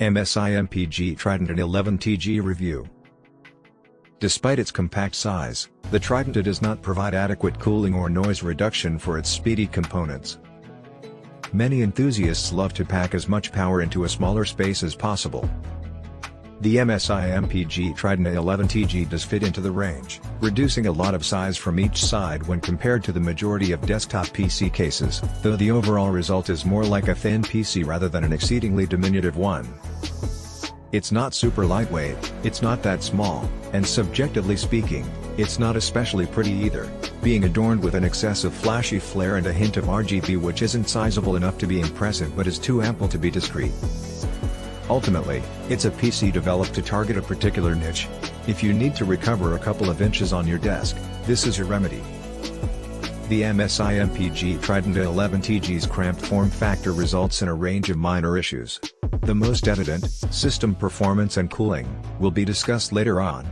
MSI MPG Trident A 11TG review. Despite its compact size, the Trident A does not provide adequate cooling or noise reduction for its speedy components. Many enthusiasts love to pack as much power into a smaller space as possible. The MSI MPG Trident A 11TG does fit into the range, reducing a lot of size from each side when compared to the majority of desktop PC cases, though the overall result is more like a thin PC rather than an exceedingly diminutive one. It's not super lightweight, it's not that small, and subjectively speaking, it's not especially pretty either, being adorned with an excessive flashy flare and a hint of RGB which isn't sizable enough to be impressive but is too ample to be discreet. Ultimately, it's a PC developed to target a particular niche. If you need to recover a couple of inches on your desk, this is your remedy. The MSI MPG Trident A 11TG's cramped form factor results in a range of minor issues. The most evident, system performance and cooling, will be discussed later on.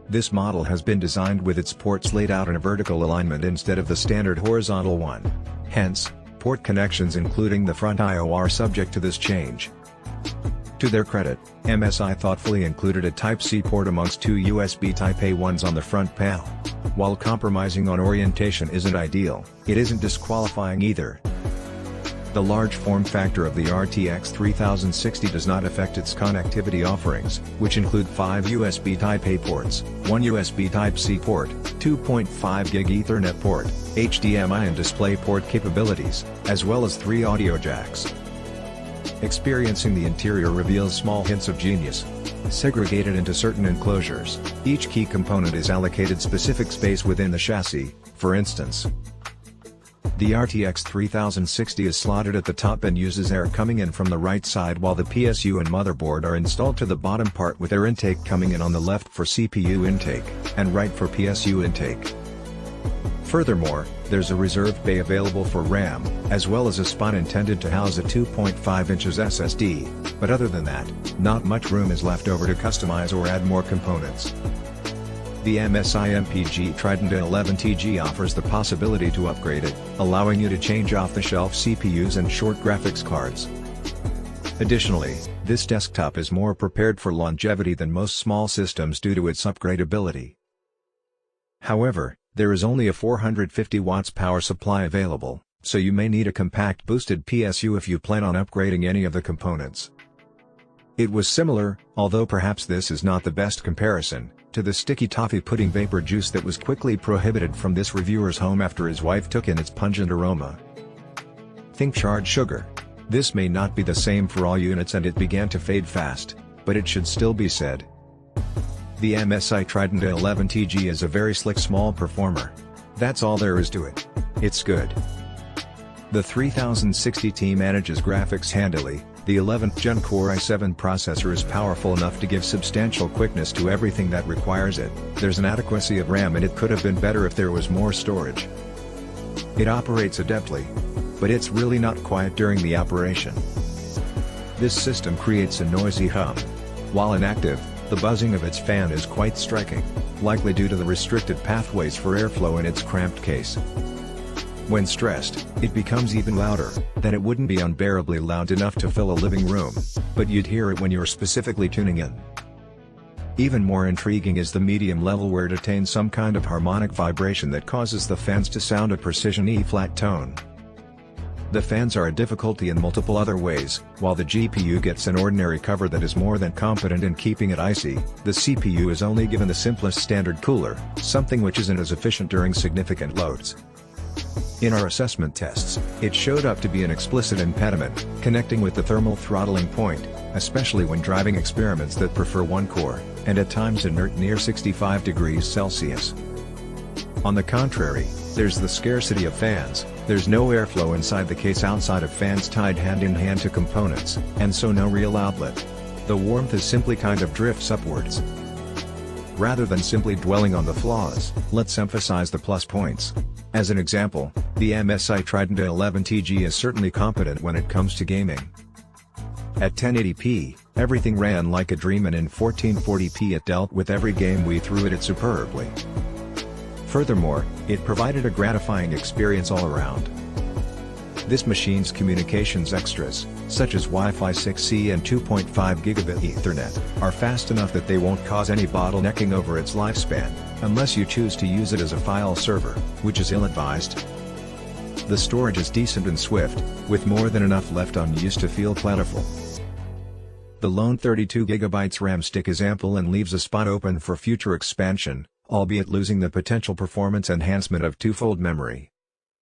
This model has been designed with its ports laid out in a vertical alignment instead of the standard horizontal one. Hence, port connections including the front I/O are subject to this change. To their credit, MSI thoughtfully included a Type-C port amongst two USB Type-A ones on the front panel. While compromising on orientation isn't ideal, it isn't disqualifying either. The large form factor of the RTX 3060 does not affect its connectivity offerings, which include 5 USB Type-A ports, 1 USB Type-C port, 2.5 GHz Ethernet port, HDMI and DisplayPort capabilities, as well as 3 audio jacks. Experiencing the interior reveals small hints of genius. Segregated into certain enclosures, each key component is allocated specific space within the chassis. For instance, the RTX 3060 is slotted at the top and uses air coming in from the right side while the PSU and motherboard are installed to the bottom part with air intake coming in on the left for CPU intake, and right for PSU intake. Furthermore, there's a reserved bay available for RAM, as well as a spot intended to house a 2.5 inches SSD, but other than that, not much room is left over to customize or add more components. The MSI MPG Trident A 11TG offers the possibility to upgrade it, allowing you to change off-the-shelf CPUs and short graphics cards. Additionally, this desktop is more prepared for longevity than most small systems due to its upgradability. However, there is only a 450 watts power supply available, so you may need a compact boosted PSU if you plan on upgrading any of the components. It was similar, although perhaps this is not the best comparison, to the sticky toffee pudding vapor juice that was quickly prohibited from this reviewer's home after his wife took in its pungent aroma. Think charred sugar. This may not be the same for all units and it began to fade fast, but it should still be said. The MSI Trident A 11TG is a very slick small performer. That's all there is to it. It's good. The 3060T manages graphics handily, the 11th Gen Core i7 processor is powerful enough to give substantial quickness to everything that requires it, there's an adequacy of RAM and it could have been better if there was more storage. It operates adeptly. But it's really not quiet during the operation. This system creates a noisy hum. While inactive, the buzzing of its fan is quite striking, likely due to the restricted pathways for airflow in its cramped case. When stressed, it becomes even louder, then it wouldn't be unbearably loud enough to fill a living room, but you'd hear it when you're specifically tuning in. Even more intriguing is the medium level where it attains some kind of harmonic vibration that causes the fans to sound a precision E-flat tone. The fans are a difficulty in multiple other ways. While the GPU gets an ordinary cover that is more than competent in keeping it icy, the CPU is only given the simplest standard cooler, something which isn't as efficient during significant loads. In our assessment tests, it showed up to be an explicit impediment, connecting with the thermal throttling point, especially when driving experiments that prefer one core, and at times inert near 65 degrees Celsius. On the contrary, there's the scarcity of fans. There's no airflow inside the case outside of fans tied hand in hand to components, and so no real outlet. The warmth is simply kind of drifts upwards. Rather than simply dwelling on the flaws, let's emphasize the plus points. As an example, the MSI Trident A 11TG is certainly competent when it comes to gaming. At 1080p, everything ran like a dream and in 1440p it dealt with every game we threw at it superbly. Furthermore, it provided a gratifying experience all around. This machine's communications extras, such as Wi-Fi 6E and 2.5 gigabit Ethernet, are fast enough that they won't cause any bottlenecking over its lifespan, unless you choose to use it as a file server, which is ill-advised. The storage is decent and swift, with more than enough left unused to feel plentiful. The lone 32GB RAM stick is ample and leaves a spot open for future expansion, albeit losing the potential performance enhancement of twofold memory.